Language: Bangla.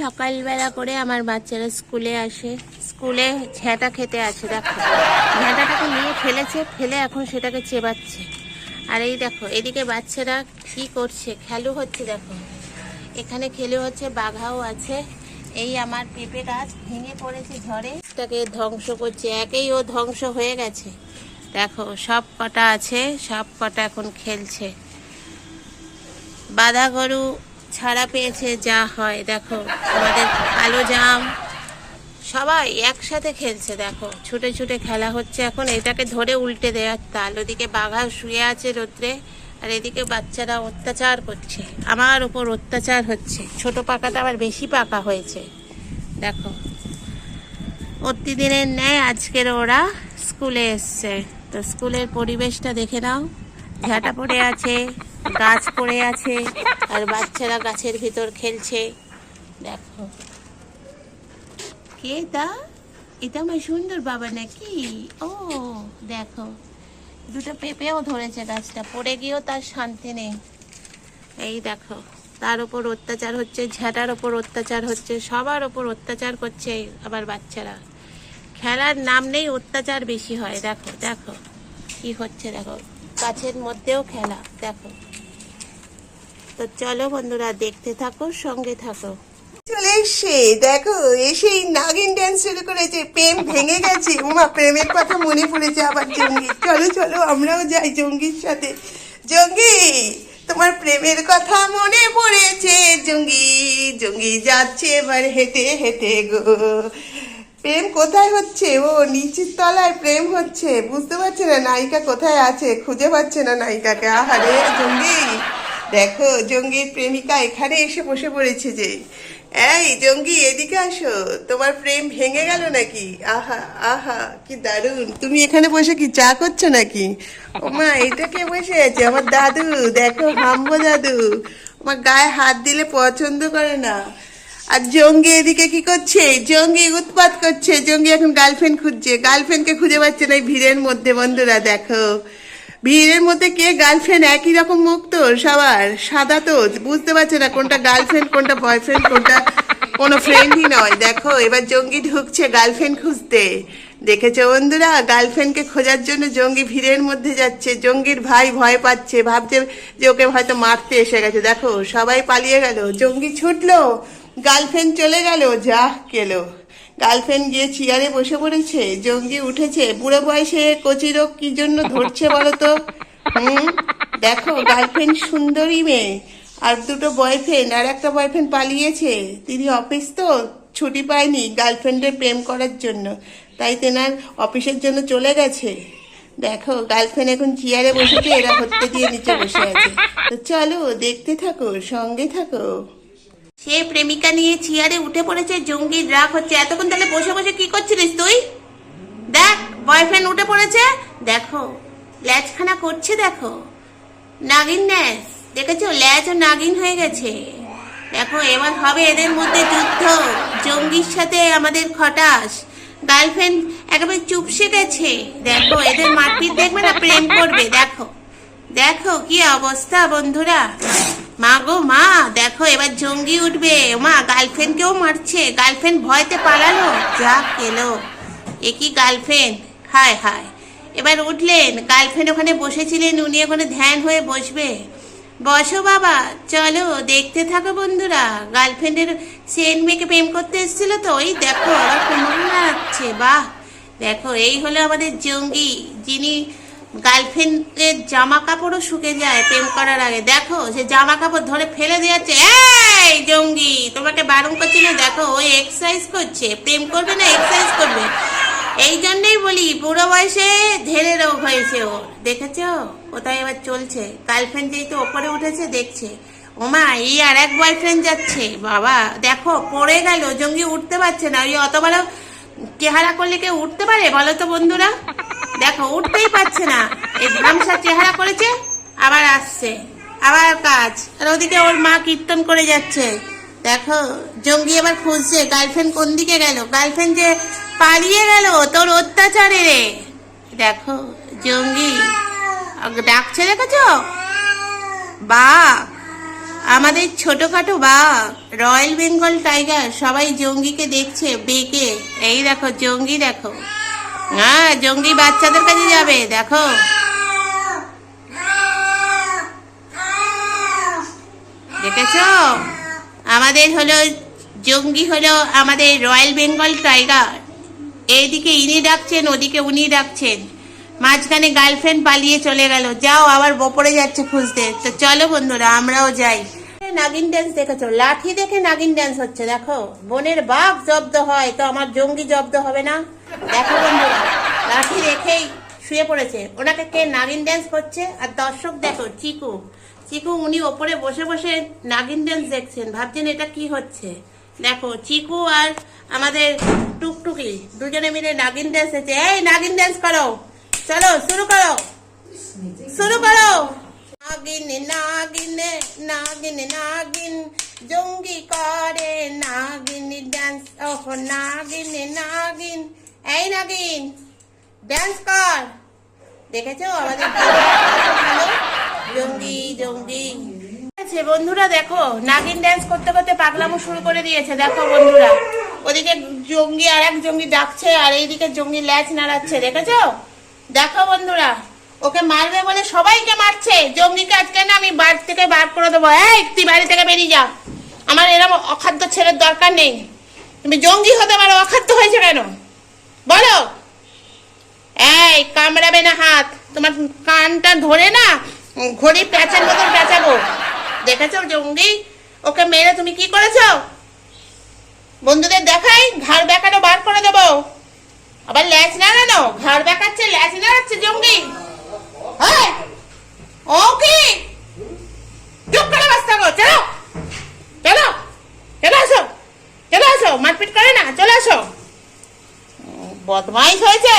সকালবেলা করে আমার বাচ্চারা স্কুলে আসে, স্কুলে ঝ্যাঁটা খেতে আসে। দেখো ঝ্যাঁটাটাকে নিয়ে ফেলেছে, ফেলে এখন সেটাকে চেবাচ্ছে। আর এই দেখো এদিকে বাচ্চারা কি করছে, খেলু হচ্ছে। দেখো এখানে খেলু হচ্ছে, বাঘাও আছে। এই আমার পেঁপে গাছ ভেঙে পড়েছে ঝড়ে, এটাকে ধ্বংস করছে। একেই ও ধ্বংস হয়ে গেছে। দেখো সব কটা আছে, সব কটা এখন খেলছে। বাঁধা গরু ছাড়া পেয়েছে, যা হয়। দেখো আমাদের কালো জাম সবাই একসাথে খেলছে। দেখো ছুটে ছুটে খেলা হচ্ছে এখন। এটাকে ধরে উল্টে দেওয়ার তাল। ওদিকে বাঘা শুয়ে আছে রোদ্রে, আর এদিকে বাচ্চারা অত্যাচার করছে, আমার উপর অত্যাচার হচ্ছে। ছোট পাকাটা আবার বেশি পাকা হয়েছে। দেখো প্রতিদিনের ন্যায় আজকের ওরা স্কুলে এসছে। তো স্কুলের পরিবেশটা দেখে নাও, ঝাঁটা পড়ে আছে, গাছ পড়ে আছে, আর বাচ্চারা গাছের ভিতর খেলছে। দেখো কে তা, এটা আমার সুন্দর বাবা নাকি? ও দেখো দুটো পেঁপেও ধরেছে গাছটা, পড়ে গিয়েও তার শান্তি নেই। এই দেখো তার উপর অত্যাচার হচ্ছে, ঝাঁটার ওপর অত্যাচার হচ্ছে, সবার ওপর অত্যাচার করছে আবার বাচ্চারা। খেলার নাম নেই, অত্যাচার বেশি হয়। দেখো দেখো কি হচ্ছে, দেখো গাছের মধ্যেও খেলা। দেখো তো চলো বন্ধুরা, দেখতে থাকো, সঙ্গে থাকো। চলে এসছে, দেখো এসেই নাগিন ড্যান্স শুরু করেছে। প্রেম ভেঙে গেছে, উমা প্রেমের কথা মনে পড়েছে আবার জঙ্গি। চলো চলো আমরাও যাই জঙ্গির সাথে। জঙ্গি, তোমার প্রেমের কথা মনে পড়েছে। জঙ্গি জঙ্গি যাচ্ছে এবার হেঁটে হেঁটে গো। প্রেম কোথায় হচ্ছে? ও নিচের তলায় প্রেম হচ্ছে, বুঝতে পারছে না নায়িকা কোথায় আছে, খুঁজে পাচ্ছে না নায়িকাকে। আহারে জঙ্গি, দেখো জঙ্গির প্রেমিকা এখানে এসে বসে পড়েছে যে। এই জঙ্গি এদিকে আসো, তোমার প্রেম ভেঙে গেল নাকি? আহা আহা কি দারুণ, তুমি এখানে বসে কি চা করছো নাকি? ওমা এটা কে বসে আছে? আমার দাদু, দেখো হাম্বো দাদু। আমার গায়ে হাত দিলে পছন্দ করে না। আর জঙ্গি এদিকে কি করছে? জঙ্গি উৎপাত করছে। জঙ্গি এখন গার্লফ্রেন্ড খুঁজছে, গার্লফ্রেন্ডকে খুঁজে পাচ্ছে না এই ভিড়ের মধ্যে। বন্ধুরা দেখো ভিড়ের মধ্যে কে গার্লফ্রেন্ড, একই রকম মুখ তো সবার, সাদা তো, বুঝতে পারছে না কোনটা গার্লফ্রেন্ড কোনটা বয়ফ্রেন্ড কোনটা কোনো ফ্রেন্ডই নয়। দেখো এবার জঙ্গি ঢুকছে গার্লফ্রেন্ড খুঁজতে। দেখেছো বন্ধুরা, গার্লফ্রেন্ডকে খোঁজার জন্য জঙ্গি ভিড়ের মধ্যে যাচ্ছে। জঙ্গির ভাই ভয় পাচ্ছে, ভাবছে যে ওকে হয়তো মারতে এসে গেছে। দেখো সবাই পালিয়ে গেল, জঙ্গি ছুটলো, গার্লফ্রেন্ড চলে গেল, যা কেলো। গার্লফ্রেন্ড গিয়ে চেয়ারে বসে পড়েছে, জঙ্গি উঠেছে। বুড়ো বয়সে কচি রোগ কি জন্য ধরছে বলো তো? দেখো গার্লফ্রেন্ড সুন্দরী মেয়ে, আর দুটো বয়ফ্রেন্ড, আর একটা বয়ফ্রেন্ড পালিয়েছে। তিনি অফিস তো ছুটি পায়নি গার্লফ্রেন্ডের প্রেম করার জন্য, তাই তেনার অফিসের জন্য চলে গেছে। দেখো গার্লফ্রেন্ড এখন চেয়ারে বসেছে, এরা হত্যে দিয়ে নিচে বসে আছে। তো চলো দেখতে থাকো, সঙ্গে থাকো। সে প্রেমিকা নিয়ে চেয়ারে উঠে পড়েছে, জঙ্গির রাগ হচ্ছে। এতক্ষণ তাহলে বসে বসে কি করছিলিস তুই? দেখ বয়ফ্রেন্ড উঠে পড়েছে, দেখো ল্যাজখানা করছে। দেখো নাগিন ন্যাস, দেখেছো ল্যাজ ও নাগিন হয়ে গেছে। দেখো এবার হবে এদের মধ্যে যুদ্ধ, জঙ্গির সাথে আমাদের খটাস। গার্লফ্রেন্ড একেবারে চুপসে গেছে। দেখো এদের মারপিট দেখবে না, প্রেম করবে। দেখো দেখো কি অবস্থা বন্ধুরা। মা গো মা, দেখো এবার জঙ্গি উঠবে। মা গার্লফ্রেন্ডকেও মারছে, গার্লফ্রেন্ড ভয়তে পালালো, যা কেলো। এ কি গার্লফ্রেন্ড, হায় হায়। এবার উঠলেন, গার্লফ্রেন্ড ওখানে বসেছিলেন, উনি ওখানে ধ্যান হয়ে বসবে। বসো বাবা, চলো দেখতে থাকো বন্ধুরা। গার্লফ্রেন্ডের সেন মেয়েকে প্রেম করতে এসেছিল তো, ওই দেখো আবার কোমর নাড়াচ্ছে। বাহ, দেখো এই হলো আমাদের জঙ্গি, যিনি গার্লফ্রেন্ডের জামা কাপড়ও শুকে যায় প্রেম করার আগে। দেখো সে জামা কাপড় ধরে ফেলে দিয়েছে। এই জঙ্গি, তোমাকে বারণ করছি না? দেখো ওই এক্সারসাইজ করছে, প্রেম করবে না এক্সারসাইজ করবে। এই জন্যই বলি বুড়ো বয়সে ধেড়ে রোগ হয়েছে ওর। দেখেছো কোথায় এবার চলছে, গার্লফ্রেন্ড যেই তো ওপরে উঠেছে দেখছে। ওমা এই আর এক বয়ফ্রেন্ড যাচ্ছে। বাবা দেখো পড়ে গেল, জঙ্গি উঠতে পারছে না। ওই অত বড় চেহারা করলে কেউ উঠতে পারে বলো তো বন্ধুরা? দেখো উঠতেই পারছে না, এই ধামসা চেহারা করেছে, আবার আসছে, আবার কাজ। আর ওদিকে ওর মা কীর্তন করে যাচ্ছে। দেখো জঙ্গি এবার খুঁজছে গার্লফ্রেন্ড কোন দিকে গেল। গার্লফ্রেন্ড যে পালিয়ে গেল তোর অত্যাচারে রে। দেখো জঙ্গি ডাকছে, দেখেছো? বাঘ আমাদের ছোটখাটো বাঘ রয়্যাল বেঙ্গল টাইগার সবাই জঙ্গিকে দেখছে বেঁকে। এই দেখো জঙ্গি, দেখো হ্যাঁ জঙ্গি বাচ্চাদের কাছে যাবে, দেখো দেখেছো? আমাদের হলো জঙ্গি হলো আমাদের রয়্যাল বেঙ্গল টাইগার। এইদিকে ইনি ডাকছেন, ওদিকে উনি ডাকছেন, মাঝখানে গার্লফ্রেন্ড পালিয়ে চলে গেল। যাও, আবার বপরে যাচ্ছে খুঁজতে। তো চলো বন্ধুরা আমরাও যাই। নাগিন ড্যান্স দেখেছো? লাঠি দেখে নাগিন ড্যান্স হচ্ছে, দেখো। বনের বাঘ জব্দ হয় তো আমার জঙ্গি জব্দ হবে না? দেখো বন্ধুরা, লাঠি রেখেই শুয়ে পড়েছে। ওনাকে কে নাগিন ড্যান্স করছে। আর দর্শক দেখো, চিকু চিকু উনি ওপরে বসে বসে নাগিন ড্যান্স দেখছেন, ভাবছেন এটা কি হচ্ছে। দেখো চিকু আর আমাদের টুকটুকি দুজনে মিলে নাগিন ড্যান্স হচ্ছে। এই নাগিন ড্যান্স করো, চলো শুরু করো, শুরু করো। নাগিন নাগিন নাগিন নাগিন জঙ্গি করে নাগিন ড্যান্স। ওহ নাগিন নাগিন, এই নাগিন ড্যান্স কর। দেখেছো আমাদের ভালো জঙ্গি জঙ্গি আছে। বন্ধুরা দেখো নাগিন ড্যান্স করতে করতে পাগলামো শুরু করে দিয়েছে। দেখো বন্ধুরা, ওদিকে জঙ্গি আর এক জঙ্গি ডাকছে, আর এইদিকে জঙ্গি ল্যাচ নাড়াচ্ছে, দেখেছো? দেখো বন্ধুরা, ওকে মারবে বলে সবাইকে মারছে। জঙ্গিকে আজকে না আমি বাড়ি থেকে বার করে দেবো। এই তুই বাড়ি থেকে বেরিয়ে যা, আমার এরকম অখাদ্য ছেলের দরকার নেই। তুমি জঙ্গি হতে পারো, অখাদ্য হয়েছে কেন বলো? এই কামড়াবে না হাত, তোমার কানটা ধরে না ঘড়ি প্যাঁচার মতন প্যাঁচাবো। দেখেছো জঙ্গি? ওকে মেরে তুমি কি করেছো? বন্ধুদের দেখাই, ঘাড় বেঁকানো বার করে দেবো। আবার ল্যাচ নাড়ানো, ঘাড় বেঁকাচ্ছে, ল্যাচ নাড়াচ্ছে জঙ্গি। হ্যাঁ ও কি চুপ করে বসে থাকো। চলো চলো চলে আসো, চলে আসো, মারপিট করে না, চলে আসো। বদমাইশ হয়েছে।